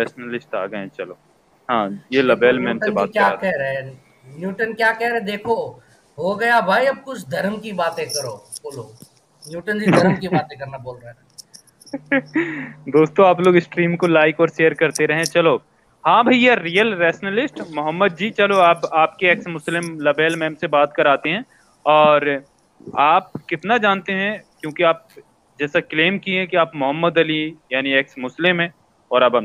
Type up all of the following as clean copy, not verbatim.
Rationalist आ गए हैं। चलो हाँ, ये देखो लबेल मैम से न्यूटन जी बात क्या करा कह रहे हैं, न्यूटन क्या कह रहे हैं, देखो हो गया भाई, अब कुछ धर्म की बातें करो। बोलो, न्यूटन जी धर्म की बातें करना बोल रहे हैं। दोस्तों आप लोग स्ट्रीम को लाइक और शेयर करते रहें। चलो हाँ भैया, रियल रैशनलिस्ट मोहम्मद जी, चलो आप आपके एक्स मुस्लिम लबेल मैम से बात कराते हैं। और आप कितना जानते हैं, क्योंकि आप जैसा क्लेम किए हैं कि आप मोहम्मद अली यानी एक्स मुस्लिम हैं, और अब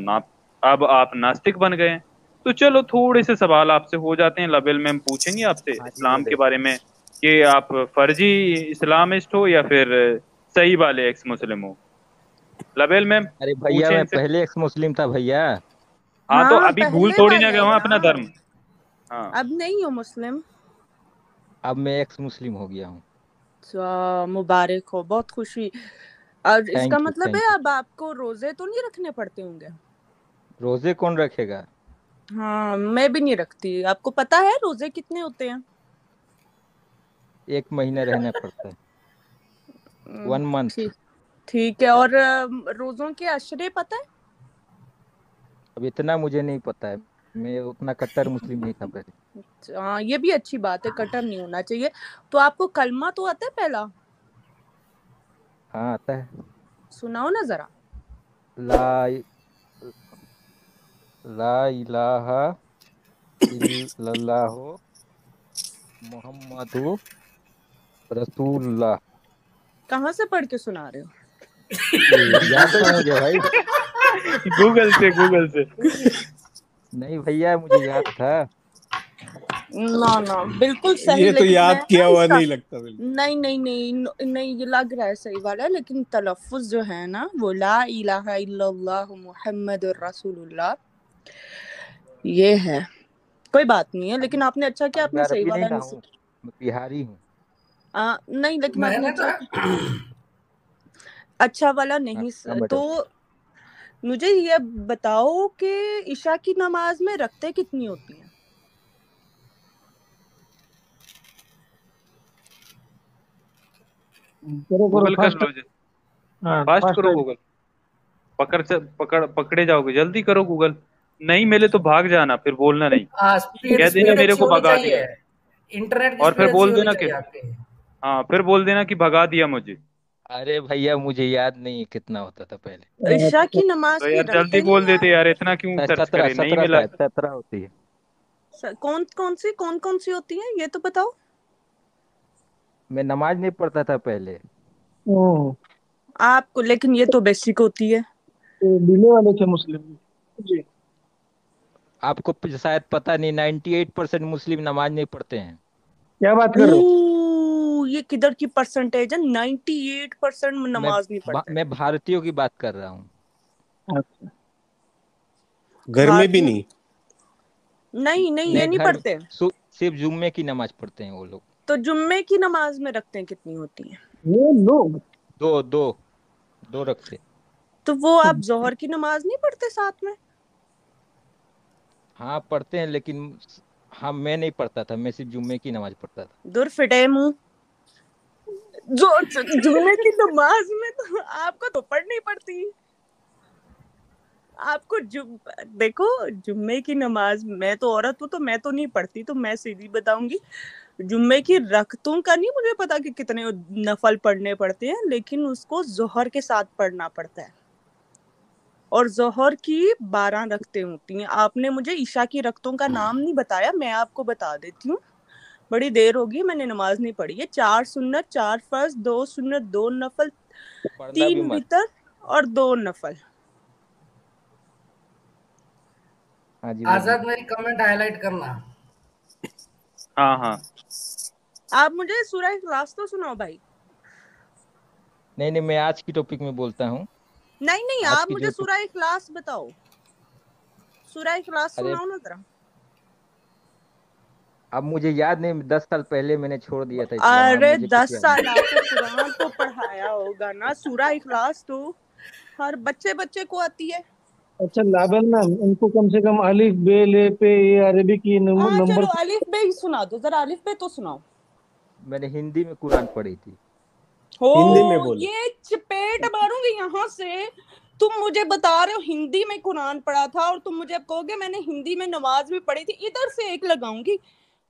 आप नास्तिक बन गए हैं। तो चलो थोड़े से सवाल आपसे हो जाते हैं। लबेल मैम पूछेंगे आपसे हाँ जी इस्लाम के बोले। बारे में, कि आप फर्जी इस्लामिस्ट हो या फिर सही वाले एक्स मुस्लिम हो। लबेल मैम अरे भैया पूछे मैं इनसे। पहले एक्स मुस्लिम था भैया। हाँ तो हाँ अभी भूल पहले थोड़ी ना गए वाले हो ना, अपना धर्म। हाँ अब नहीं हो मुस्लिम। अब मैं एक्स मुस्लिम हो गया हूँ। मुबारक हो, बहुत खुशी। और इसका थैंक यू मतलब थैंक है यू। अब आपको रोजे तो नहीं रखने पड़ते होंगे। रोजे कौन रखेगा? हाँ मैं भी नहीं रखती। आपको पता है रोजे कितने होते हैं? 1 महीना रहना पड़ता है। 1 मंथ। ठीक, ठीक है। और रोजों के अशरे पता है? अब इतना मुझे नहीं पता है, मैं उतना कट्टर मुस्लिम नहीं था पहले। हाँ ये भी अच्छी बात है, कटर नहीं होना चाहिए। तो आपको कलमा तो आता है पहला? हाँ आता है। सुनाओ ना जरा। ला ला इलाहा इल्लल्लाहु मुहम्मदु रसूलुल्लाह। कहाँ से पढ़ के सुना रहे हो? ये याद नहीं हो गया भाई? गूगल से, गूगल से। नहीं भैया मुझे याद था। ना ना बिल्कुल सही। ये तो लेकिन मैं याद ना किया हुआ इसका, नहीं लगता बिल्कुल। नहीं नहीं नहीं नहीं, ये लग रहा है सही वाला है, लेकिन तलफ्फुज जो है ना वो ला इलाहा इल्लल्लाह मुहम्मदुर रसूलुल्लाह ये है। कोई बात नहीं है, लेकिन आपने अच्छा किया, अब मैं आपने सही अरबी नहीं वाला ना नहीं हूँ, सीखा। मैं बिहारी हूँ। नहीं लेकिन आपने मैंने तो अच्छा किया, अच्छा वाला हाँ नहीं हाँ तो मैडम। मुझे ये बताओ कि ईशा की नमाज में रकते कितनी होती हैं? करो करो गूगल कर फास्ट। लो जी, हाँ फास्ट फास्ट करो टाइप। गूगल। पकड़े जाओगे, जल्दी करो गूगल। नहीं मिले तो भाग जाना, फिर बोलना नहीं। स्पीड कह देना स्पीड मेरे अच्छी को होनी भगा चाहिए, दिया, इंटरनेट की और फिर स्पीड अच्छी बोल होनी देना कि, चाहिए आपके। हाँ फिर बोल देना कि भगा दिया मुझे। अरे भैया मुझे याद नहीं है कितना होता था पहले। ईशा की नमाज तो की यार जल्दी रकते नहीं बोल देते याद? यार, इतना क्यों सर्च 17 करे, नहीं 17 मिला। शायद 17 होती है। कौन कौन सी होती हैं ये तो बताओ। मैं नमाज नहीं पढ़ता था पहले। आपको लेकिन ये तो बेसिक होती है। डिले वाले थे मुस्लिम जी। आपको शायद पता नहीं, 98% मुस्लिम नमाज नहीं पढ़ते हैं। क्या बात कर रहे हो? ये किधर की परसेंटेज है? 98% मैं नमाज नहीं पढ़ते। मैं भारतीयों की बात कर रहा हूँ। अच्छा। घर में भी भारतीय नहीं। नहीं नहीं, ये नहीं नहीं घर में पढ़ते। सिर्फ जुम्मे की नमाज पढ़ते हैं वो लोग। तो जुम्मे की नमाज में रखते हैं कितनी होती है? ये लोग दो दो दो रखते। तो वो आप जोहर की नमाज नहीं पढ़ते साथ में? हाँ पढ़ते हैं लेकिन हाँ मैं नहीं पढ़ता था, मैं सिर्फ जुम्मे की नमाज पढ़ता था। दूर फिटे मुंह। जो जुम्मे की नमाज में तो आपको तो पढ़नी पड़ती। आपको देखो, जुम्मे की नमाज, मैं तो औरत हूँ तो मैं तो नहीं पढ़ती, तो मैं सीधी बताऊंगी। जुम्मे की रकतों का नहीं मुझे पता कि कितने नफल पढ़ने पड़ते हैं, लेकिन उसको जोहर के साथ पढ़ना पड़ता है। और जोहर की 12 रकतें होती हैं। आपने मुझे ईशा की रकतों का नाम नहीं बताया, मैं आपको बता देती हूँ। बड़ी देर होगी, मैंने नमाज नहीं पढ़ी है। 4 सुन्नत, 4 फर्ज, 2 सुन्नत, 2 नफल, पढ़ना भी 3 मत। वितर और 2 नफल। हाँ जी बोलिए। आजाद मेरी कमेंट हाईलाइट करना। हाँ हाँ। आप मुझे सूरह इखलास तो सुनाओ भाई। नहीं नहीं, मैं आज की टॉपिक में बोलता हूँ। नहीं नहीं, आज आप की मुझे जो सूरह इखलास बताओ। सूरह इखलास अरे सुनाओ ना जरा। अब मुझे याद नहीं, 10 साल पहले मैंने छोड़ दिया था इस्लाम, अब अरे मुझे कुछ 10 याद नहीं। साल आपको कुरान तो पढ़ाया होगा ना। सूरह इखलास तो हर बच्चे बच्चे को आती है। अच्छा लाबल मैम, उनको कम से कम अलिफ बे ले पे ये अरबी की हाँ नंबर। चलो अलिफ बे ही सुना दो जरा, अलिफ बे तो सुनाओ। मैंने हिंदी में कुरान पढ़ी थी। हो हिंदी में बोलो। ये चपेट मारूंगी यहाँ से। तुम मुझे बता रहे हो हिंदी में कुरान पढ़ा था और तुम मुझे अब कहोगे मैंने हिंदी में नमाज भी पढ़ी थी। इधर से एक लगाऊंगी,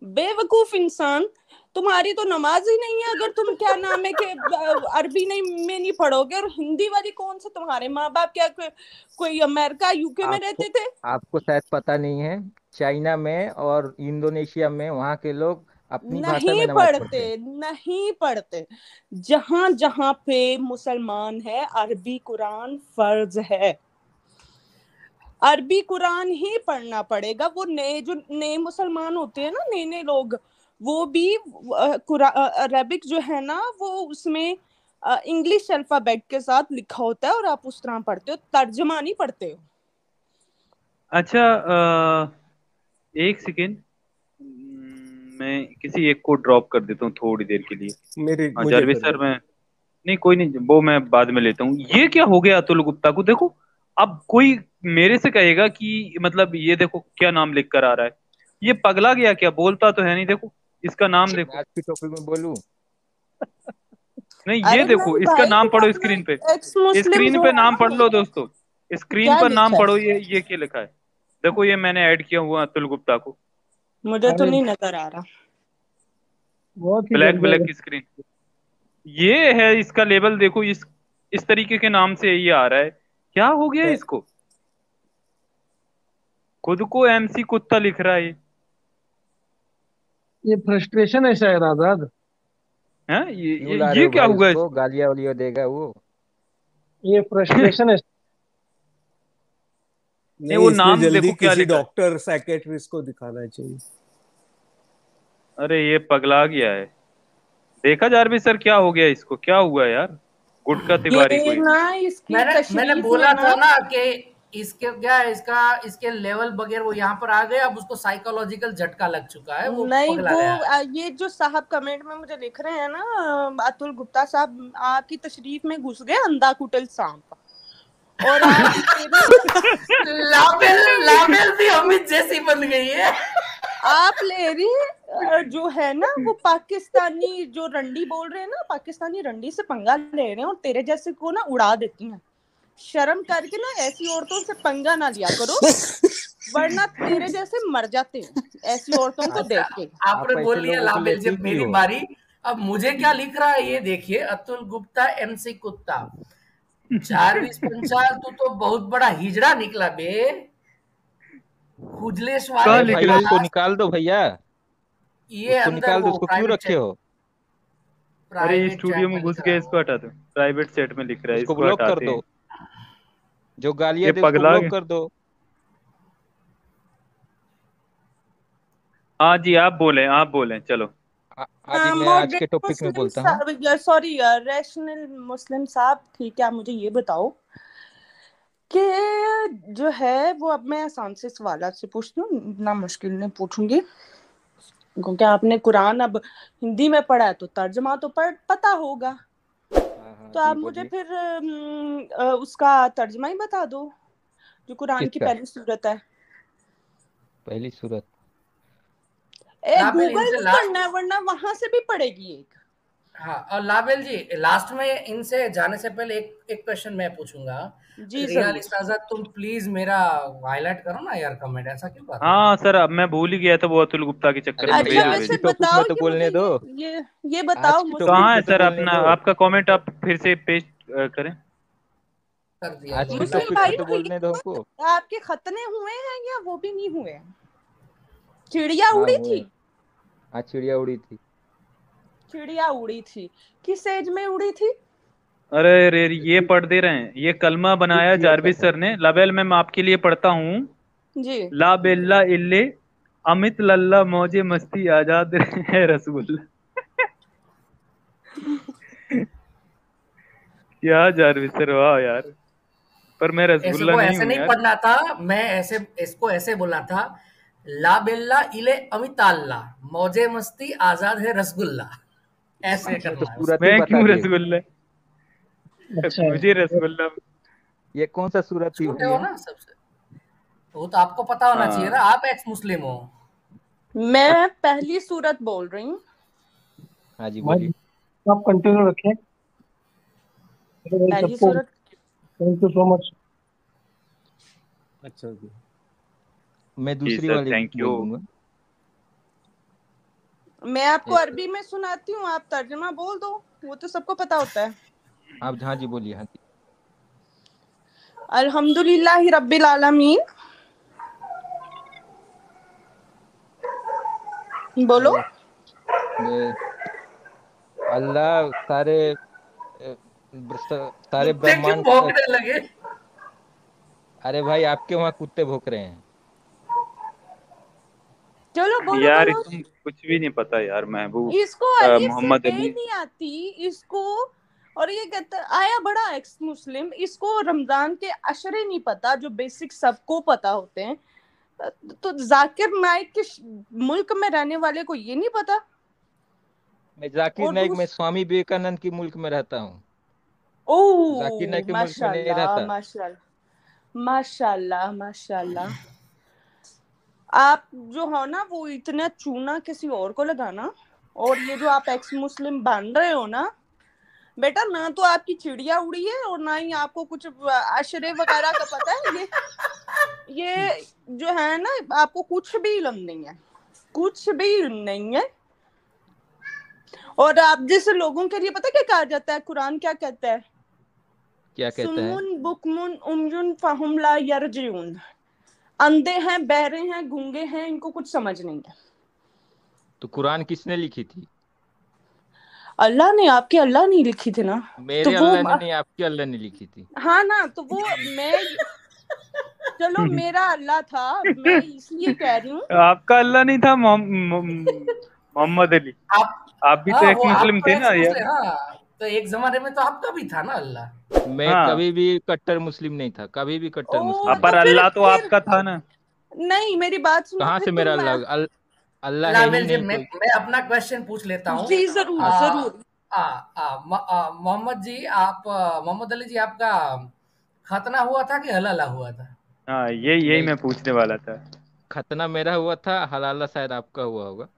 बेवकूफ इंसान, तुम्हारी तो नमाज ही नहीं है अगर तुम क्या नाम है कि अरबी नहीं में नहीं पढ़ोगे। और हिंदी वाली कौन सा, तुम्हारे माँ बाप क्या कोई अमेरिका यूके में रहते थे? आपको शायद पता नहीं है, चाइना में और इंडोनेशिया में वहाँ के लोग अपनी भाषा में नहीं नमाज पढ़ते हैं। नहीं पढ़ते। जहां जहां पे मुसलमान है अरबी कुरान फर्ज है, अरबी कुरान ही पढ़ना पड़ेगा। वो नए मुसलमान होते हैं ना, नए लोग, वो भी अरबिक जो है ना वो उसमें इंग्लिश अल्फाबेट के साथ लिखा होता है और आप उस तरह पढ़ते हो, तर्जमा नहीं पढ़ते हो। अच्छा, एक सेकेंड, मैं किसी एक को ड्रॉप कर देता हूँ थोड़ी देर के लिए। मेरे हाँ मुझे जारविस कर सर, दो। मैं नहीं, कोई नहीं, वो मैं बाद में लेता हूँ। ये क्या हो गया अतुल गुप्ता को? देखो, अब कोई मेरे से कहेगा कि मतलब ये देखो क्या नाम लिख कर आ रहा है, ये पगला गया क्या? बोलता तो है नहीं। देखो इसका नाम मैं देखो, आज की टॉपिक में बोलूं? नहीं ये अरे देखो, नहीं इसका भाई, नाम तुम पढ़ो अपना स्क्रीन पे। एक्स मुस्लिम स्क्रीन जो पे है नाम ना, पढ़ लो दोस्तों, स्क्रीन क्या पर नाम लिखा है? पढ़ो। ये क्या लिखा है? देखो, ये मैंने ऐड किया हुआ अतुल गुप्ता को, मुझे तो अरे नहीं नजर आ रहा। बहुत ही ब्लैक गंदे ब्लैक की स्क्रीन। ये है इसका लेबल, देखो इस तरीके के नाम से ये आ रहा है। क्या हो गया मैं इसको? खुद को एमसी कुत्ता लिख रहा है ये। ये फ्रस्ट्रेशन है शायद आजाद। हैं? ये क्यों ये, ला रहे ये हो क्या भाई? हुआ उसको गालियां वालियां देगा वो। ये फ्रस्ट्रेशन है। नहीं, वो नहीं, इसमें नाम जल्दी देखो क्या किसी लिखा है। डॉक्टर साइकेट्रिस्ट को दिखाना चाहिए। अरे ये पगला गया है। देखा जारविस सर, क्या हो गया इसको? क्या हुआ यार? गुटका तिवारी को ये ये। ना इसकी मैंने तशरीफ में बोला ना, था ना कि इसके क्या है, इसके लेवल वगैरह वो यहाँ पर आ गए, अब उसको साइकोलॉजिकल झटका लग चुका है, वो नहीं पगला वो गया है। ये जो साहब कमेंट में मुझे लिख रहे हैं ना, अतुल गुप्ता साहब आपकी तशरीफ में घुस गए अंधा कुटिल सांप, और आप लाबेल लाबेल भी अमित जैसी बन गई है। आप ले रही जो है ना वो पाकिस्तानी जो रंडी बोल रहे हैं ना, पाकिस्तानी रंडी से पंगा ले रहे हैं और तेरे जैसे को ना उड़ा देती हैं। शर्म करके ना ऐसी औरतों से पंगा ना लिया करो, वरना तेरे जैसे मर जाते हैं ऐसी औरतों को देख के। आपने आप बोल ऐसे लिया लोगों को लाबेल, लेती जब भी मेरी हो? बारी। अब मुझे क्या लिख रहा है ये देखिए, अतुल गुप्ता एमसी कुत्ता। जारविस पंचाल, तू तो बहुत बड़ा हिजड़ा निकला बे। खुजलेश वाले कहाँ अरे लिख भाई रहा है? उसको निकाल दो भैया, ये उसको अंदर निकाल दो। वो उसको क्यों प्राइवेट रखे चैट, हो? अरे ये प्राइवेट स्टूडियो चैट में में घुस लिख रहा गया, है इसको वो। हटा दो। प्राइवेट चैट में लिख रहा है, उसको इसको ब्लॉक कर हटाते दो। हैं। जो ये गालियां दे उसको पगला ब्लॉक गया। कर दो। हाँ जी, आप बोलें चलो। हाँ जी, मैं आज के मॉडर्न टॉपिक में बोलता हूँ। मुस्लिम, सॉरी रैशनल मुस्लिम साहब, ठीक है, आप मुझे ये बताओ कि जो है वो, अब मैं आसान से सवाल से पूछती हूँ, इतना मुश्किल नहीं पूछूंगी, क्योंकि आपने कुरान अब हिंदी में पढ़ा है तो तर्जमा तो पता होगा। हाँ तो जी, आप मुझे बोलिए। फिर उसका तर्जमा ही बता दो, जो कुरान की किसका? पहली सूरत है। पहली सूरत? लाबेल गूगल इनसे नहीं लास्ट, करना है वरना वहां से भी पड़ेगी एक। हाँ, और लाबेल जी लास्ट में इनसे जाने से पहले एक क्वेश्चन मैं पूछूंगा। जी रिया जरूर। लिस्टाजा, तुम प्लीज मेरा हाईलाइट करो ना यार, कमेंट ऐसा क्यों कर रहे हो? हाँ सर, अब मैं भूल ही गया था, वो अतुल गुप्ता के चक्कर अरे में भैया, अच्छा भेजो आज वैसे की भेजो। टॉपिक में बताओ तो कि बोलने मुझे दो। ये बताओ आज की तो मुझे, टॉपिक हाँ में तो सर, बोलने अपना दो। आपका कमेंट आप फिर से पेस्ट करें। कर दिया आज लो की लाइक मुस्लिम टॉपिक कर में भाई तो दिया। बोलने दो हमको। आपके खतने हुए हैं या वो भी नहीं हुए? चिड़िया हाँ उड़ी हुए। थी? आज चिड़िया उड़ी थी। चिड़िया उड़ी थी, किस एज में उड़ी थी? अरे रे, ये पढ़ दे रहे हैं, ये कलमा बनाया 6 years जारविस ago। सर ने। लाबेल मैं आपके लिए पढ़ता हूँ। जी। ला बेल्ला इल्ले अमित लल्ला मौजे मस्ती आजाद है रसगुल्ला। क्या जारविस सर, वाह यार। पर मैं ऐसे रसगुल्ला को नहीं ऐसे हूँ नहीं यार। पढ़ना था, मैं ऐसे इसको ऐसे बोला था, ला बेल्ला इले अमिताल्ला, मौजे मस्ती आजाद है रसगुल्ला, ऐसे आपने तो करना है उसको। सूरत ही मैं बता क्यों दिए। रसगुल्ला? अच्छा मुझे रसगुल्ला। ये कौन सा सूरत थी छोटे हो भैया? ना सबसे, वो तो आपको पता होना चाहिए ना, हाँ आप एक्स मुस्लिम हो। मैं पहली सूरत बोल रही हूँ। हाँ जी, भाई, बोलिए। आप कंटिन्यू रखें। पहली सबको सूरत थैंक यू सो मच। अच्छा जी, मैं जी दूसरी सर, वाली थैंक बोल यू। दूंगा। मैं आपको एक अरबी में सुनाती हूँ, आप तर्जुमा बोल दो, वो तो सबको पता होता है। आप हाँ जी बोलिए। हाँ जी। अल्हम्दुलिल्लाहि रब्बिल आलमीन। बोलो। ए, अल्लाह सारे सारे कुत्ते क्यों ब्रह्मांड का। भौंकने लगे? अरे भाई आपके वहाँ कुत्ते भौंक रहे हैं। चलो बोलो यार बोलो। तुम कुछ भी नहीं पता यार, महबूब इसको अलीफ से मोहम्मद बे अली। नहीं आती इसको। और ये कहता आया बड़ा एक्स मुस्लिम, इसको रमजान के अशरे नहीं पता जो बेसिक सबको पता होते हैं। तो जाकिर नाइक के मुल्क में रहने वाले को ये नहीं पता। मैं जाकिर और नाइक, मैं स्वामी विवेकानंद की मुल्क में रहता हूँ। जाकिर ओह नाइक के मुल्क में नहीं माशाल्लाह रहता। माशाल्लाह माशाल्लाह माशाल्लाह। आप जो हो ना वो इतना चूना किसी और को लगाना। और ये जो आप एक्स मुस्लिम बन रहे हो ना बेटा, ना तो आपकी चिड़िया उड़ी है और ना ही आपको कुछ अशरे वगैरह का पता है। ये जो है ना, आपको कुछ भी इल्म नहीं है, कुछ भी इल्म नहीं है। और आप जैसे लोगों के लिए पता क्या कहा जाता है, कुरान क्या कहता है? क्या कहता है? सुम्मुन बुकमुन उमयुन फहुम ला यरजिऊन। अंधे हैं, बहरे हैं, गूंगे हैं, इनको कुछ समझ नहीं है। तो कुरान किसने लिखी थी? अल्लाह ने। आपके अल्लाह नहीं लिखी थी ना? तो मेरे वो अल्लाह ने नहीं, आपके अल्लाह ने लिखी थी। हाँ ना, तो वो मैं चलो मेरा अल्लाह था, मैं इसलिए कह रही हूँ। आपका अल्लाह नहीं था मोहम्मद अली? आप आप भी तो हाँ, एक वो आप मुस्लिम तो थे एक्स ना यार। मुस्लिम, हाँ। तो एक जमाने में तो आपका भी था ना अल्लाह। मैं हाँ, कभी भी कट्टर मुस्लिम नहीं था, कभी भी कट्टर मुस्लिम ओ नहीं तो पर था। फिर अल्लाह तो आपका था ना। नहीं, मेरी बात सुनो, कहाँ फिर से मेरा तुम अल्लाह? अल्लाह है ही लावेल जी, नहीं मैं कोई। मैं अपना क्वेश्चन पूछ लेता हूँ। जी जरूर आ, जरूर। मोहम्मद जी, आप मोहम्मद अली जी, आपका खतना हुआ था कि हलाला हुआ था? हाँ, यही नहीं, मैं पूछने वाला था। खतना मेरा हुआ था, हलाला शायद आपका हुआ होगा।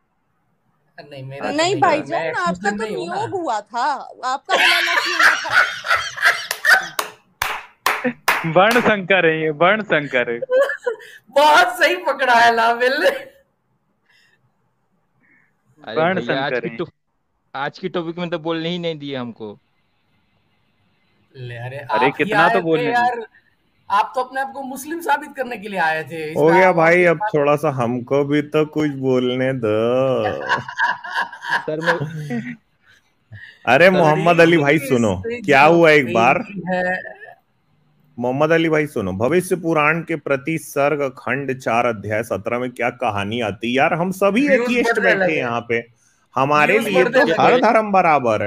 नहीं, मेरा तो नहीं नहीं हुआ, अच्छा। मैं भाईजान, एक्स आपका मुस्लिम तो नहीं हूँ ना। नियोग हुआ था। आपका हलाला क्यों हुआ था? वर्ण संकर है ये, वर्ण संकर है। बहुत सही पकड़ा है लावेल ने। अरे वर्ण भैया संकर है। आज की टॉपिक में तो बोलने ही नहीं दिए हमको। ले, अरे अरे आप ही कितना आए तो थे बोलने दी। यार। आप तो अपने आप को मुस्लिम साबित करने के लिए आए थे हो इसमें, गया आप भाई, इस अब थोड़ा सा हमको भी तो कुछ बोलने दो। सर मैं अरे बड़ी मोहम्मद अली भाई सुनो, सी क्या जो हुआ एक बार। बेबी है। मोहम्मद अली भाई सुनो, भविष्य पुराण के प्रति सर्ग खंड 4 अध्याय 17 में क्या कहानी आती यार। हम सभी व्यूज एथियस्ट बढ़ने बैठे हैं लगे, यहाँ पे, हमारे व्यूज लिए बढ़ने तो मुझे तो लगे। हर एक धर्म बराबर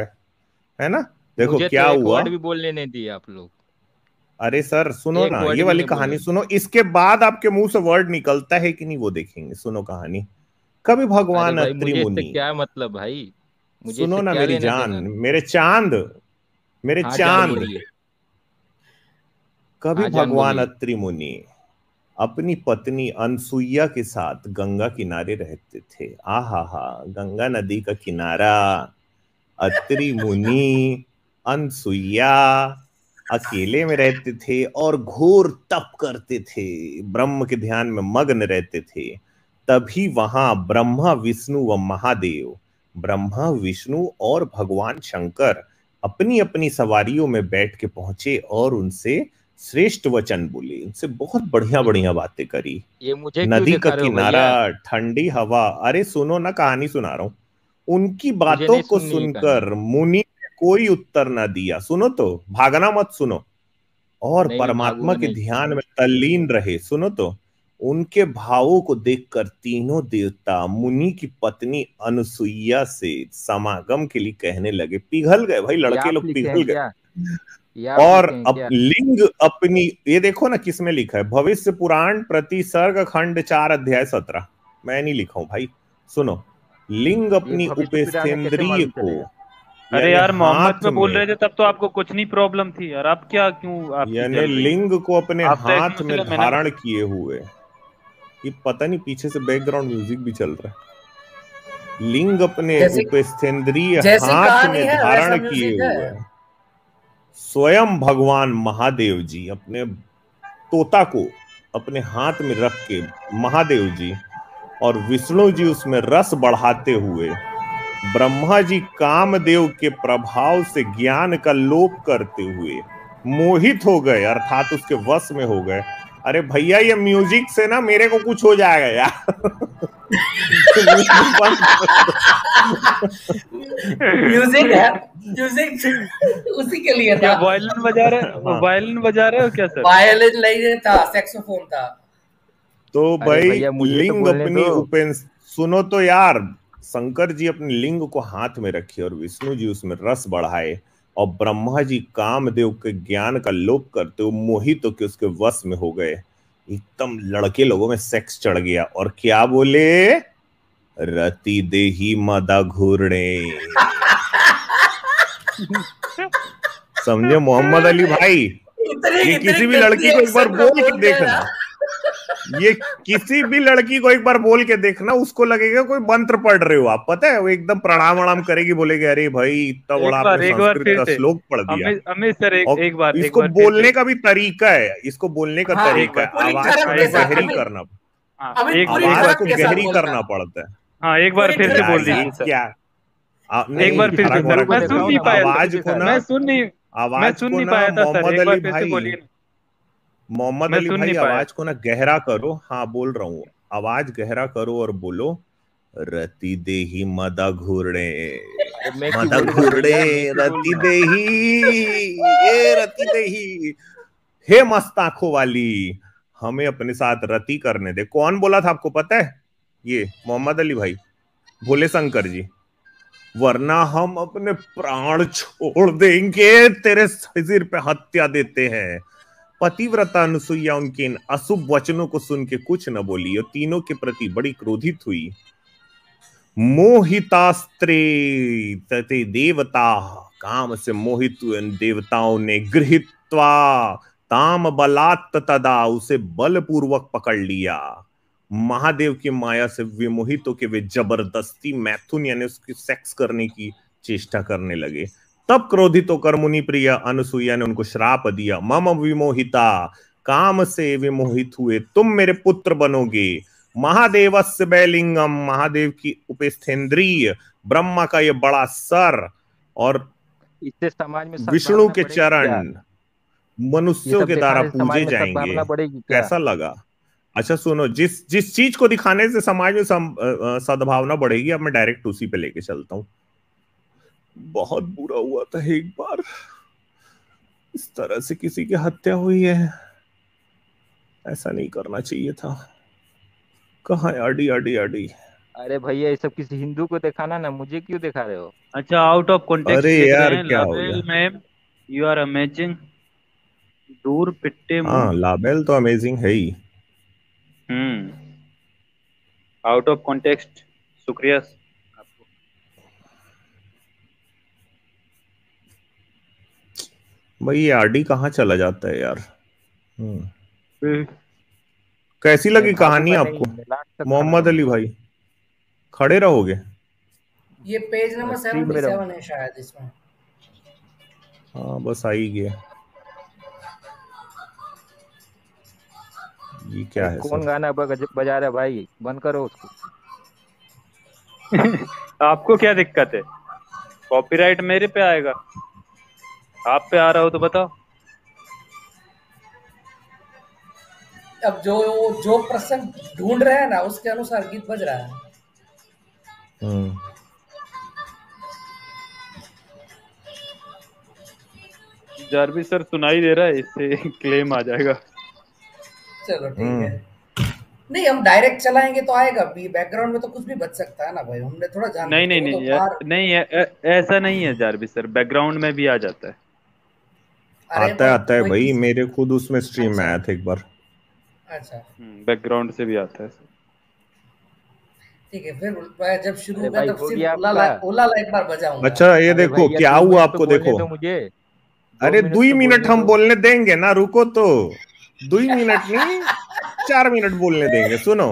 है ना। देखो मुझे तो क्या एक हुआ। वर्ड भी बोलने नहीं दिए आप लोग। अरे सर सुनो एक ना, वर्ड ये भी वाली नहीं कहानी बोलने दिए। सुनो, इसके बाद आपके मुंह से वर्ड निकलता है कि नहीं वो देखेंगे। सुनो कहानी। कभी अरे भगवान भाई अत्रि मुझे इससे मुनि, क्या मतलब भाई? मुझे सुनो इससे ना क्या मेरी लेना जान, देना? मेरे चांद, मेरे हाँ जान चांद। बोलिए। कभी हाँ जान भगवान बोलिए। अत्रि मुनि अपनी पत्नी अनसुईया के साथ गंगा किनारे रहते थे। आहा हा, गंगा नदी का किनारा, अत्रि मुनि, अनसुईया अकेले में रहते थे और घोर तप करते थे, ब्रह्म के ध्यान में मग्न रहते थे। तभी वहां ब्रह्मा विष्णु व महादेव, ब्रह्मा विष्णु और भगवान शंकर अपनी अपनी सवारियों में बैठ के पहुंचे और उनसे श्रेष्ठ वचन बोले, उनसे बहुत बढ़िया ये बढ़िया बातें करी। ये मुझे क्यों नदी का दिखा रहे हो किनारा, भैया? ठंडी हवा। अरे सुनो ना, कहानी सुना रहा हूं। उनकी मुझे बातों नहीं को सुननी है कहानी। सुनकर मुनि ने कोई उत्तर ना दिया। सुनो तो, भागना मत, सुनो। और नहीं मैं परमात्मा भागूंगा के नहीं। ध्यान में तल्लीन रहे। सुनो तो, उनके भावों को देखकर तीनों देवता मुनि की पत्नी अनुसुईया से समागम के लिए कहने लगे। पिघल गए भाई, ये लड़के आप लोग लिखे हैं पिघल गए। क्या? ये आप और लिखे हैं अब क्या? लिंग अपनी, ये देखो ना किसमें लिखा है, भविष्य पुराण प्रति सर्ग खंड 4 अध्याय 17। मैं नहीं लिखा हूं भाई, सुनो। लिंग ये अपनी भविष्य पुराण में कैसे उपेक्षेंद्रिय मालूम को, चलेगा? अरे यानी यार मोहम्मद हाथ में बोल में, रहे थे तब तो आपको कुछ नहीं प्रॉब्लम थी यार, अब क्या क्यों आपकी यानी जल रही है? लिंग को अपने आप तो एक्स हाथ में मुस्लिम है ना। धारण किए हुए। ये पता नहीं पीछे से बैकग्राउंड म्यूजिक भी चल रहा है। लिंग अपने जैसी उपेक्षेंद्रिय जैसी हाथ कहानी में है वैसा धारण किए म्यूजिक है। हुए स्वयं भगवान महादेव जी अपने तोता को अपने हाथ में रख के महादेव जी और विष्णु जी उसमें रस बढ़ाते हुए ब्रह्मा जी कामदेव के प्रभाव से ज्ञान का लोप करते हुए मोहित हो गए, अर्थात उसके वश में हो गए। अरे भैया ये म्यूजिक से ना मेरे को कुछ हो जाएगा यार। म्यूजिक है, म्यूजिक उसी के लिए क्या था। वायलिन बजा रहे, वायलिन बजा रहे हो क्या सर? वायलिन नहीं था, सैक्सोफोन था। तो अरे भाई भैया मुझे तो लिंग बोलने अपनी दो। सुनो तो यार, शंकर जी अपने लिंग को हाथ में रखे और विष्णु जी उसमें रस बढ़ाए और ब्रह्मा जी कामदेव के ज्ञान का लोप करते हुए मोहित होकर उसके वश में हो गए। एकदम लड़के लोगों में सेक्स चढ़ गया और क्या बोले, रति देही मदा घूरने। समझे मोहम्मद अली भाई? ये किसी भी लड़की को एक बार बोल के देखना, ये किसी भी लड़की को एक बार बोल के देखना, उसको लगेगा कोई मंत्र पढ़ रहे हो आप। पता है वो एकदम प्रणाम वणाम करेगी, बोलेगी अरे भाई इतना बड़ा आपने संस्कृत का श्लोक पढ़ दिया। अमित सर एक बार इसको बोलने का भी तरीका है, इसको बोलने का तरीका है, आवाज को गहरी करना, आवाज को गहरी करना पड़ता है। हाँ एक बार फिर से बोल दीजिए सर। क्या एक बार फिर से सर, मैं सुन नहीं पाया, आवाज को ना, मैं सुन नहीं पाया था सर, एक बार फिर से बोलिए। मोहम्मद अली भाई आवाज को ना गहरा करो। हाँ बोल रहा हूँ, आवाज गहरा करो और बोलो, रति देही मदा घूरने, मदा घूरने, रति देही, ये रति देही, हे मस्त आंखों वाली, हमें अपने साथ रति करने दे। कौन बोला था आपको पता है? ये मोहम्मद अली भाई, भोले शंकर जी। वरना हम अपने प्राण छोड़ देंगे, तेरे सिर पे हत्या देते हैं। पतिव्रता अनुसुईया उनके इन अशुभ वचनों को सुन के कुछ न बोली और तीनों के प्रति बड़ी क्रोधित हुई। मोहितास्त्रे तते देवता, काम से मोहित हुए देवताओं ने गृहीत्वा ताम बलात् तदा, उसे बलपूर्वक पकड़ लिया। महादेव की माया से विमोहित होकर वे जबरदस्ती मैथुन यानी उसकी सेक्स करने की चेष्टा करने लगे। तब क्रोधित होकर मुनि प्रिय अनुसुईया ने उनको श्राप दिया, मम विमोहिता, काम से विमोहित हुए तुम मेरे पुत्र बनोगे। महादेवस्य बैलिंगम, महादेव की उपस्थेंद्रिय, ब्रह्मा का ये बड़ा सर और इससे समाज में विष्णु के चरण मनुष्यों के द्वारा पूजे जाएंगे। कैसा लगा? अच्छा सुनो, जिस चीज को दिखाने से समाज में सद्भावना बढ़ेगी, अब मैं डायरेक्ट उसी पे लेके चलता हूँ। बहुत बुरा हुआ था एक बार, इस तरह से किसी की हत्या हुई है, ऐसा नहीं करना चाहिए था। कहाँ आडी आडी आडी। अरे भैया ये सब किसी हिंदू को दिखाना ना, मुझे क्यों दिखा रहे हो? अच्छा आउट ऑफ कॉन्टेक्स्ट अरे लिख यार रहे हैं, क्या हो लाबेल गया? मैम यू आर अमेजिंग, दूर पिट्टे हाँ लाबेल तो अमेजिंग है ही। आउट ऑफ कॉन्टेक्स्ट, शुक्रिया आपको। भाई ये आरडी कहाँ चला जाता है यार। कैसी लगी कहानी आपको मोहम्मद अली भाई? खड़े रहोगे? ये पेज नंबर 77 है शायद इसमें। हाँ बस आ ही गया। ये क्या है? कौन गाना बजा रहा है भाई? बंद करो उसको। आपको क्या दिक्कत है? कॉपीराइट मेरे पे आएगा, आप पे आ रहा हो तो बताओ। अब जो प्रसंग ढूंढ रहे हैं ना उसके अनुसार गीत बज रहा है। जारवी सर सुनाई दे रहा है, इससे क्लेम आ जाएगा। चलो ठीक है, नहीं हम डायरेक्ट चलाएंगे तो आएगा भी, बैकग्राउंड में तो कुछ भी बच सकता है ना भाई, हमने थोड़ा जान नहीं ऐसा नहीं है जारवी सर, बैकग्राउंड में भी आ जाता है। आता है भाई, मेरे खुद उसमें स्ट्रीम में आया था एक बार। अच्छा बैकग्राउंड से भी आता है। ठीक है, फिर जब शुरू होगा तब सिर्फ ओला एक बार बजाऊंगा। अच्छा ये देखो क्या हुआ आपको, देखो तो मुझे अरे 2 मिनट हम बोलने देंगे ना, रुको तो। 2 मिनट नहीं 4 मिनट बोलने देंगे। सुनो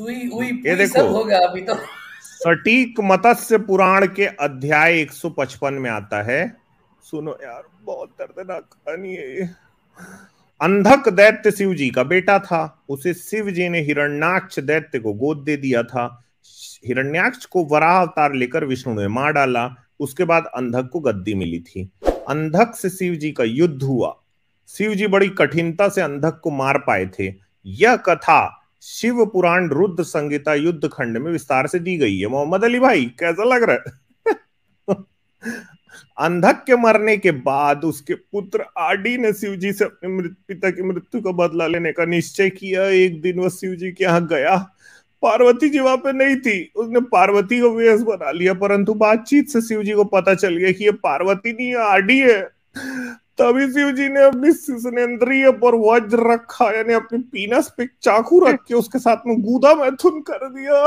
ये देखो, होगा अभी तो। सटीक मत्स्य पुराण के अध्याय 155 में आता है। सुनो यार बहुत दर्दनाक कहानी है ये। अंधक दैत्य शिव जी का बेटा था, उसे शिव जी ने हिरण्याक्ष दैत्य को गोद दे दिया था। हिरण्याक्ष को वराह अवतार लेकर विष्णु ने मार डाला। उसके बाद अंधक को गद्दी मिली थी। अंधक से शिव जी का युद्ध हुआ। शिव जी बड़ी कठिनता से अंधक को मार पाए थे। यह कथा शिव पुराण रुद्र संहिता युद्ध खंड में विस्तार से दी गई है। मोहम्मद अली भाई कैसा लग रहा है? अंधक के मरने के बाद उसके पुत्र आडी ने शिव जी से अपने पिता की मृत्यु का बदला लेने का निश्चय किया। एक दिन वह शिव जी के यहाँ गया। पार्वती जी वहां पे नहीं थी। उसने पार्वती को वेश बना लिया, परंतु बातचीत से शिव जी को पता चल गया कि ये पार्वती नहीं है, आडी है। तभी शिव जी ने अपनी सिसनेन्द्रिय पर वज्र रखा, यानी अपनी पीनस पे चाकू रख के उसके साथ में गूदा मैथुन कर दिया।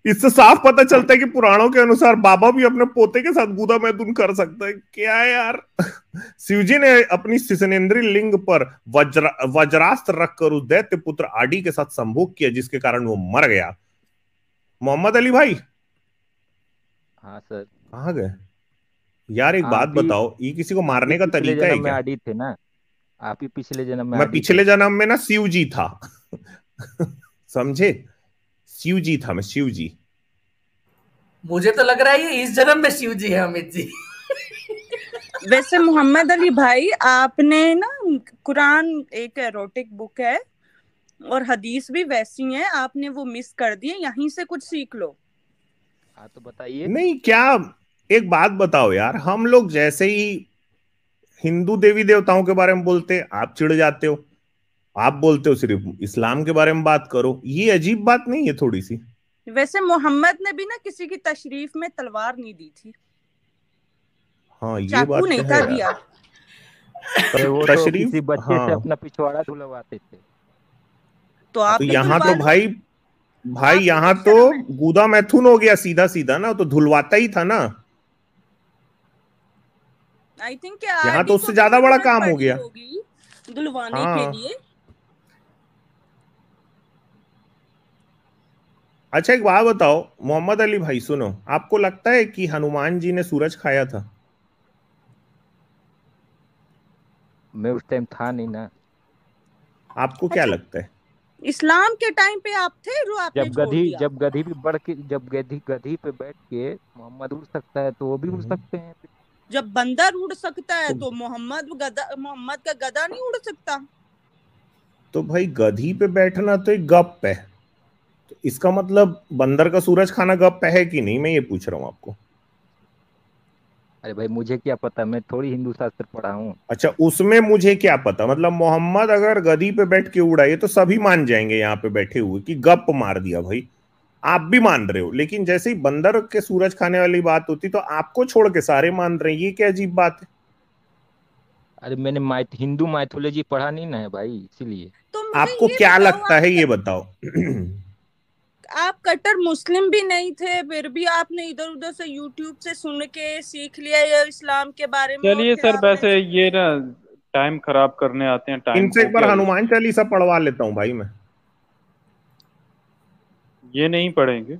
इससे साफ पता चलता है कि पुराणों के अनुसार बाबा भी अपने पोते के साथ गूदा मैथुन कर सकता है। क्या है यार? शिवजी ने अपनी सिसनेन्द्रिय लिंग पर वज्रास्त्र रखकर उस दैत्य पुत्र आडी के साथ संभोग किया, जिसके कारण वो मर गया। मोहम्मद अली भाई। हाँ सर। कहाँ गए यार? एक बात बताओ, ये किसी को मारने का तरीका है क्या? आडी थे ना आप ही पिछले जन्म में? मैं पिछले जन्म में ना शिव जी था। समझे? शिव जी था मैं, शिव जी। मुझे तो लग रहा है ये इस जन्म में शिव जी है अमित जी। वैसे मोहम्मद अली भाई, आपने ना कुरान एक एरोटिक बुक है और हदीस भी वैसी हैं, आपने वो मिस कर दिए। यहीं से कुछ सीख लो। हाँ तो बताइए। नहीं, क्या एक बात बताओ यार, हम लोग जैसे ही हिंदू देवी देवताओं के बारे में बोलते आप चिढ़ जाते हो। आप बोलते हो सिर्फ इस्लाम के बारे में बात करो। ये अजीब बात नहीं है थोड़ी सी? वैसे मोहम्मद ने भी ना किसी की तशरीफ में तलवार नहीं दी थी। हाँ, ये चाकू बात नहीं तो था है दिया। वो तो तशरीफ, किसी बच्चे हाँ। से अपना पिछवाड़ा धुलवाते थे। तो आप तो यहाँ तो भाई यहाँ तो गूदा मैथुन हो गया सीधा सीधा ना, तो धुलवाता ही था ना। आई थिंक यहाँ तो उससे ज्यादा बड़ा काम हो गया धुलवाने हाँ। के लिए। अच्छा एक बात बताओ मोहम्मद अली भाई, सुनो, आपको लगता है कि हनुमान जी ने सूरज खाया था? मैं उस टाइम था नहीं ना। आपको क्या लगता है? इस्लाम के टाइम पे आप थे जो आपने छोड़ दिया। जब गधी भी बढ़ के, जब गधी पे बैठ के मोहम्मद उड़ सकता है तो वो भी उड़ सकते हैं। जब बंदर उड़ सकता है तो मोहम्मद का गधा नहीं उड़ सकता। तो भाई गधी पे बैठना तो एक गप है, तो इसका मतलब बंदर का सूरज खाना गप है कि नहीं, मैं ये पूछ रहा हूँ आपको। अरे भाई मुझे क्या पता, मैं थोड़ी हिंदू शास्त्र पढ़ा हूँ। अच्छा, उसमें मुझे क्या पता, मतलब मोहम्मद अगर गधी पे बैठ के उड़ाए तो सभी मान जाएंगे यहाँ पे बैठे हुए कि गप मार दिया भाई। आप भी मान रहे हो, लेकिन जैसे ही बंदर के सूरज खाने वाली बात होती तो आपको छोड़ के सारे मान रहे हैं। ये क्या अजीब बात है? अरे मैंने हिंदू माइथोलॉजी पढ़ा नहीं ना है भाई, इसीलिए। तो आपको क्या लगता है ये बताओ। आप कट्टर मुस्लिम भी नहीं थे, फिर भी आपने इधर उधर से यूट्यूब से सुन के सीख लिया ये इस्लाम के बारे में। चलिए सर, वैसे ये ना टाइम खराब करने आते हैं। टाइम इनसे एक बार हनुमान चालीसा पढ़वा लेता हूँ भाई मैं। ये नहीं पढ़ेंगे?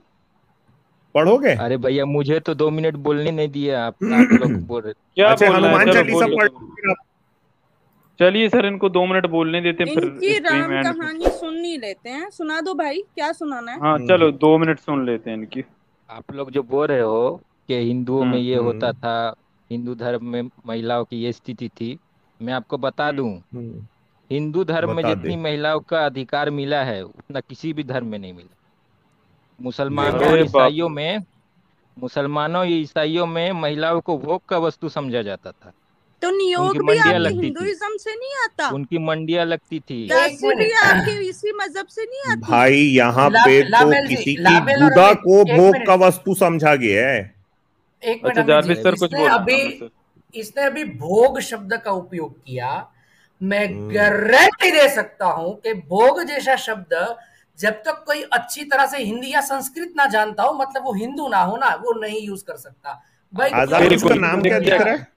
पढ़ोगे? अरे भैया मुझे तो 2 मिनट बोलने नहीं दिए आप लोग बोल रहे। क्या अच्छा, हनुमान चालीसा पढ़। चलिए सर, इनको 2 मिनट बोलने देते हैं, फिर इनकी राम कहानी सुन नहीं लेते हैं। सुना दो भाई, क्या सुनाना है? हाँ चलो 2 मिनट सुन लेते हैं इनकी। आप लोग जो बोल रहे हो कि हिंदुओं में ये होता था, हिंदू धर्म में महिलाओं की ये स्थिति थी, मैं आपको बता दूं, हिंदू धर्म में जितनी महिलाओं का अधिकार मिला है उतना किसी भी धर्म में नहीं मिला। मुसलमानों ईसाइयों में महिलाओं को भोग का वस्तु समझा जाता था। तो नियोग भी आपके हिंदुइज्म से नहीं आता? उनकी मंडियां लगती थी। भी आपके इसी मजहब से नहीं आती? भाई यहाँ पे तो किसी की बुदा को भोग का वस्तु समझा गया है। एक मिनट सर, कुछ इसने अभी भोग शब्द का उपयोग किया। मैं गारंटी दे सकता हूं कि भोग जैसा शब्द जब तक कोई अच्छी तरह से हिंदी या संस्कृत ना जानता हो, मतलब वो हिंदू ना हो ना, वो नहीं यूज कर सकता भाई। आजाद इसका नाम क्या दिख रहा है?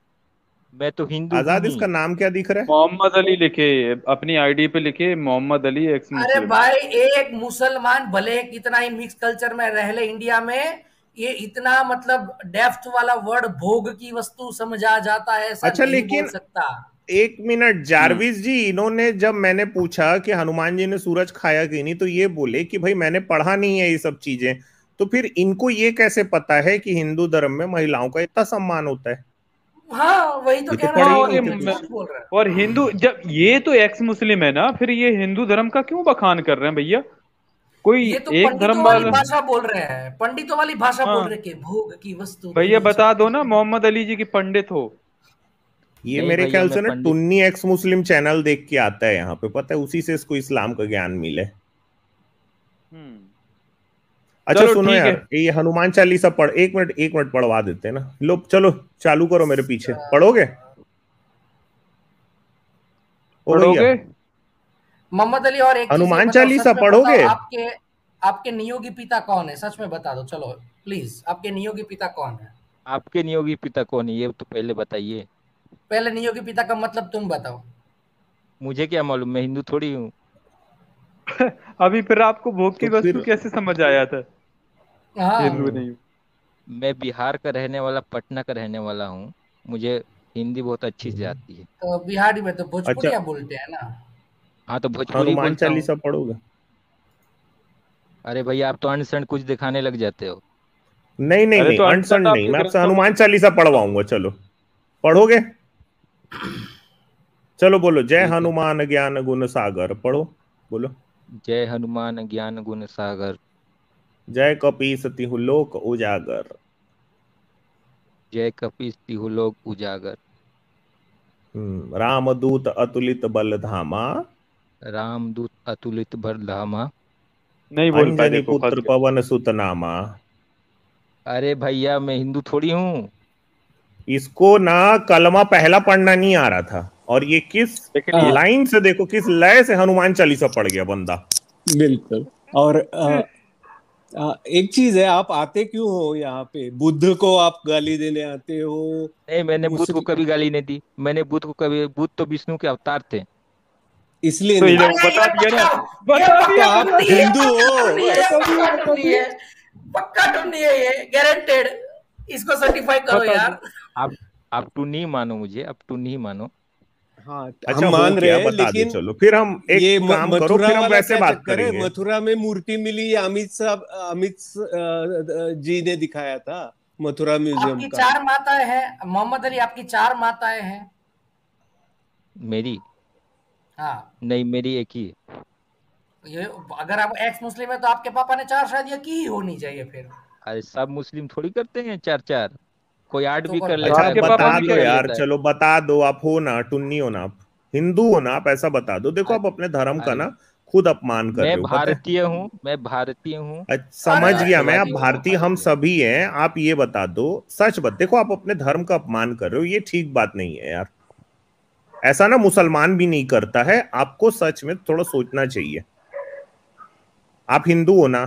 मैं तो हिंदू। आजाद इसका नाम क्या दिख रहा है? मोहम्मद अली लिखे, अपनी आईडी पे लिखे मोहम्मद अली एक्स मुस्लिम। अरे भाई, एक मुसलमान भले कितना ही मिक्स कल्चर में रह ले इंडिया में, ये इतना मतलब डेप्थ वाला वर्ड भोग की वस्तु समझा जाता है, ऐसा अच्छा, नहीं लेकिन बोल सकता। एक मिनट जारविस जी, इन्होंने जब मैंने पूछा कि हनुमान जी ने सूरज खाया कि नहीं, तो ये बोले कि भाई मैंने पढ़ा नहीं है ये सब चीजें, तो फिर इनको ये कैसे पता है कि हिंदू धर्म में महिलाओं का इतना सम्मान होता है? हाँ वही तो ये तो कहना पढ़े है, ही और नहीं ये थे कुछ। बोल रहा है। और हिंदू, जब ये तो एक्स मुस्लिम है ना, फिर ये हिंदू धर्म का क्यों बखान कर रहे हैं भैया? कोई ये तो एक पंडितों धर्म वाली वाला। भाषा बोल रहे हैं, पंडितों वाली भाषा बोल हाँ रहे कि भोग की वस्तु भैया, नहीं बता दो सकती। ना मोहम्मद अली जी की पंडित हो। ये नहीं मेरे भैया, ख्याल मैं से ना पंडित। टुन्नी एक्स मुस्लिम चैनल देख के आता है यहाँ पे, पता है, उसी से इसको इस्लाम का ज्ञान मिले। अच्छा चलो सुनो ठीक है। यार, ये हनुमान चालीसा पढ़, एक मिनट पढ़वा देते हैं ना। लो चलो चालू करो, मेरे पीछे पढ़ोगे? ओ भैया, पढ़ोगे? मोहम्मद अली, और एक चीज ये हनुमान बताओ, चालीसा सच में बताओ, पढ़ोगे? आपके आपके नियोगी पिता कौन है? सच में बता दो, चलो प्लीज, आपके नियोगी पिता कौन है? आपके नियोगी पिता कौन है ये तो पहले बताइए। पहले नियोगी पिता का मतलब तुम बताओ। मुझे क्या मालूम, मैं हिंदू थोड़ी हूँ। अभी फिर आपको भोग की तो वस्तु फिर कैसे समझ आया था? हिंदू हाँ, नहीं हूँ। मैं बिहार का रहने वाला, पटना का रहने वाला हूँ। मुझे हिंदी बहुत अच्छी से आती है। तो बिहारी में तो अच्छा, भोजपुरिया बोलते हैं ना। हाँ तो भोजपुरी ही हनुमान बोलता हूँ। चालीसा पढ़ोगे? अरे भैया, आप तो अंड संड कुछ दिखाने लग जाते हो। नहीं नहीं अरे नहीं, तो अनसन अनशन नहीं, आपके मैं आपसे ग्रंथों में हनुमान चालीसा पढ़वाऊंगा। चलो पढ़ोगे? चलो बोलो, जय ठीक है। हनुमान ज्ञान गुण सागर, पढ़ो, बोलो। जय हनुमान ज्ञान गुण सागर, जय कपीस तिहु लोक उजागर। जय कपीस तिहु लोक उजागर। रामदूत अतुलित बल धामा। रामदूत अतुलित बल धामा। नहीं बोल पाए, अंजनी देखो फंस पुत्र गए। पवन सुत नामा। अरे भैया, मैं हिंदू थोड़ी हूँ। इसको ना कलमा पहला पढ़ना नहीं आ रहा था, और ये किस लेकिन ये लाइन से, देखो किस लय से हनुमान चालीसा पढ़ गया बंदा। बिल्कुल। और एक चीज है, आप आते क्यों हो यहाँ पे? बुद्ध को आप गाली देने आते हो? नहीं, मैंने बुद्ध को मुस्लिम कभी गाली नहीं दी। मैंने बुद्ध को कभी, बुद्ध तो विष्णु के अवतार थे। इसलिए तो ये नहीं देखो, अरे बता दिया ना, ये बता तो दिया, पक्का आप बता टुन्नी है, दिया। हिंदू पक्का हो? टुन्नी है, बता दिया, पक्का बता टुन्नी दिया, है, पक्का टुन्नी है ये, गारंटेड। इसको सर्टिफाई करो बता यार। दिया। आप आप टू नहीं मानो मुझे, अब टू नहीं मानो। हाँ, अच्छा हम हो मान क्या, रहे हैं, बता दो। लेकिन चलो फिर हम एक ये काम करो, मथुरा फिर हम वाला वैसे क्या बात चक्कर है? करेंगे। मथुरा में मूर्ति मिली, ये अमित जी ने दिखाया था, मथुरा म्यूजियम आपकी का। 4 माताएं हैं मोहम्मद अली, आपकी 4 माताएं हैं। मेरी हाँ, नहीं, मेरी एक ही है। ये अगर आप एक्स मुस्लिम है तो आपके पापा ने 4 शादियां की ही होनी चाहिए फिर। अरे सब मुस्लिम थोड़ी करते हैं चार चार। कोई आठ तो भी कर कौन? तो लेता अच्छा है, आपके कोई पापा बता पांच ने भी दो क्या कर किया? यार, लेता है। चलो बता दो, आप हो ना टुन्नी हो ना, आप हिंदू हो ना, आप ऐसा बता दो। देखो अरे आप अपने धर्म का अरे, ना खुद अपमान कर मैं रहे हो, पता है। भारतीय हूँ, मैं भारतीय हूँ। अरे समझ गया मैं, आप राष्ट्रवादी हूँ, मैं भारतीय हम भारतीय। सभी हैं। आप ये बता दो, सच बात, देखो आप अपने धर्म का अपमान कर रहे हो, ये ठीक बात नहीं है यार। ऐसा ना मुसलमान भी नहीं करता है, आपको सच में थोड़ा सोचना चाहिए। आप हिंदू हो ना?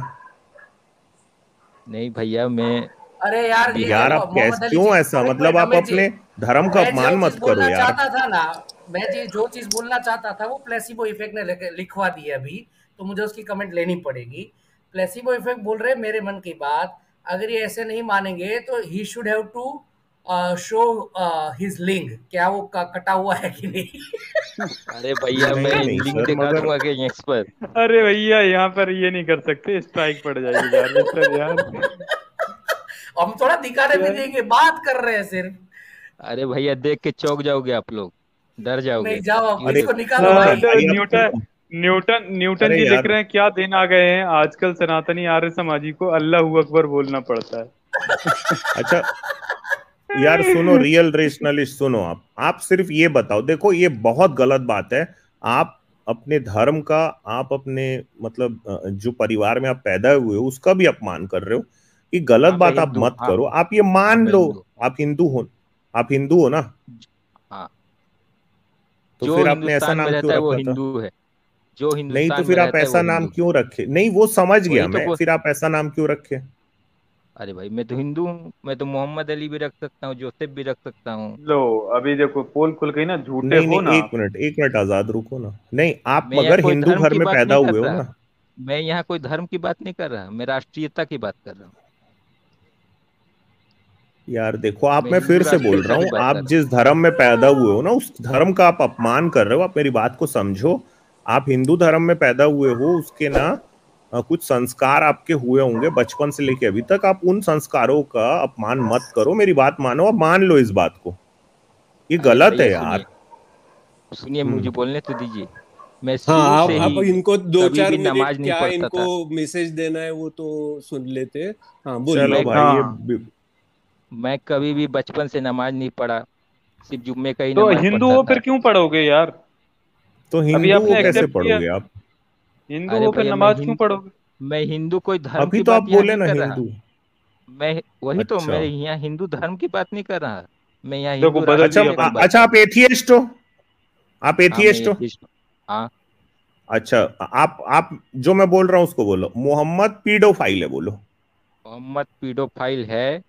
नहीं भैया, मैं अरे यार, ये यार बिहारी। देखो आप कैसे, मोहम्मद अली क्यों जी, ऐसा, एक मतलब मिनट आप अमित जी, अपने धर्म का मैं अपमान जो चीज मत करो बोलना यार। चाहता था ना, मैं जी जो चीज बोलना चाहता था वो प्लेसिबो इफेक्ट ने लिखवा दी है अभी, तो मुझे उसकी कमेंट लेनी पड़ेगी। प्लेसिबो इफेक्ट बोल रहे मेरे मन की बात, अगर ये ऐसे नहीं मानेंगे तो he should have to show his लिंग, क्या वो कटा हुआ है कि नहीं। अरे भैया, मैं नहीं नहीं लिंक सर, दिखा मगर दूंगा कहीं एक्स पर। अरे भैया, यहाँ पर ये नहीं कर सकते, स्ट्राइक पड़ जाएगी जारविस सर यार। हम थोड़ा दिखाने भी यार देंगे, बात कर रहे हैं सिर्फ। अरे भैया, देख के चौंक जाओगे आप लोग, डर नहीं जाओगे जाओ, कि अरे इसको निकालो सुनो ना भाई। तो भाई, आप न्यूटन सुनो। न्यूटन न्यूटन अरे जी लिख यार, रहे हैं, क्या दिन आ गए हैं आजकल सनातनी आर्य समाजी को अल्लाह अकबर बोलना पड़ता अच्छा यार सुनो, रियल रेशनलिस्ट सुनो, आप सिर्फ ये बताओ, देखो ये बहुत गलत बात है। आप अपने धर्म का, आप अपने मतलब जो परिवार में आप पैदा हुए हो उसका भी अपमान कर रहे हो। ये गलत हाँ मैं बात आप हिंदू, मत हाँ। करो, आप ये हाँ मान मैं लो। हिंदू। आप हिंदू हो, आप हिंदू हो ना? हाँ, तो जो फिर आपने ऐसा हिंदुस्तान में नाम क्यों रहता है वो रखा था? हिंदू है। जो नहीं तो हिंदुस्तान में फिर आप रहता है वो ऐसा नाम हिंदू है। क्यों रखे? नहीं वो समझ गया वही तो मैं, फिर आप ऐसा नाम क्यों रखे? अरे भाई, मैं तो हिंदू हूँ, मैं तो मोहम्मद अली भी रख सकता हूँ, जोसेफ भी रख सकता हूँ। लो अभी देखो, पोल खुल गई ना, झूठे नहीं हो नहीं, ना। एक मिनट आजाद रुको ना। नहीं, आप मैं यहाँ मगर कोई हिंदू धर्म घर की में बात पैदा नहीं कर हुए हो रहा। ना? मैं यहाँ कोई धर्म की बात नहीं कर रहा, मैं राष्ट्रीयता की बात कर रहा हूँ। यार देखो, आप, मैं फिर से बोल रहा हूँ, आप जिस धर्म में पैदा हुए हो ना, उस धर्म का आप अपमान कर रहे हो। आप मेरी बात को समझो। आप हिंदू धर्म में पैदा हुए हो, उसके ना कुछ संस्कार आपके हुए होंगे बचपन से लेके अभी तक। आप उन संस्कारों का अपमान मत करो, मेरी बात मानो, आप मान लो इस बात को। ये गलत है यार। सुनिए, मुझे बोलने तो दीजिए। मैं हाँ, शुरू से आप ही इनको 2-4 भी मिनट नमाज नहीं क्या पढ़ता इनको था। मैसेज देना है वो तो सुन लेते हैं। हाँ बोलिए। चलो भाई, मैं कभी भी बचपन से नमाज नहीं पढ़ा, सिर्फ जुम्मे का ही तो नमाज हिंदू पढ़ता हो था। फिर क्यों पढ़ोगे यार? तो अभी हिंदू आपने कैसे एक्सेप्ट किया, पढ़ोगे आप? हिंदू अरे हो फिर भैया, नमाज क्यों पढ़ोगे? मैं हिंदू कोई धर्म अभी की तो आप बात यहाँ बोले नहीं ना कर रहा। हिंदू। मैं वही तो, अच्छा, मैं यहाँ हिंदू धर्म की बात नहीं कर रहा। मैं यहाँ देखो हिंदू बदल राष्ट्र दिया के भाई। बारे में बात अच्छा, कर आप एथियस्ट हो? आप रहा। हाँ, मैं एथियस्ट हो? एथिस्ट हूँ। हाँ। अच्छा, आप जो मैं बोल रहा हूँ उसको बोलो। मोहम्मद पीडोफाइल है, बोलो। मोहम्मद पीडोफाइल है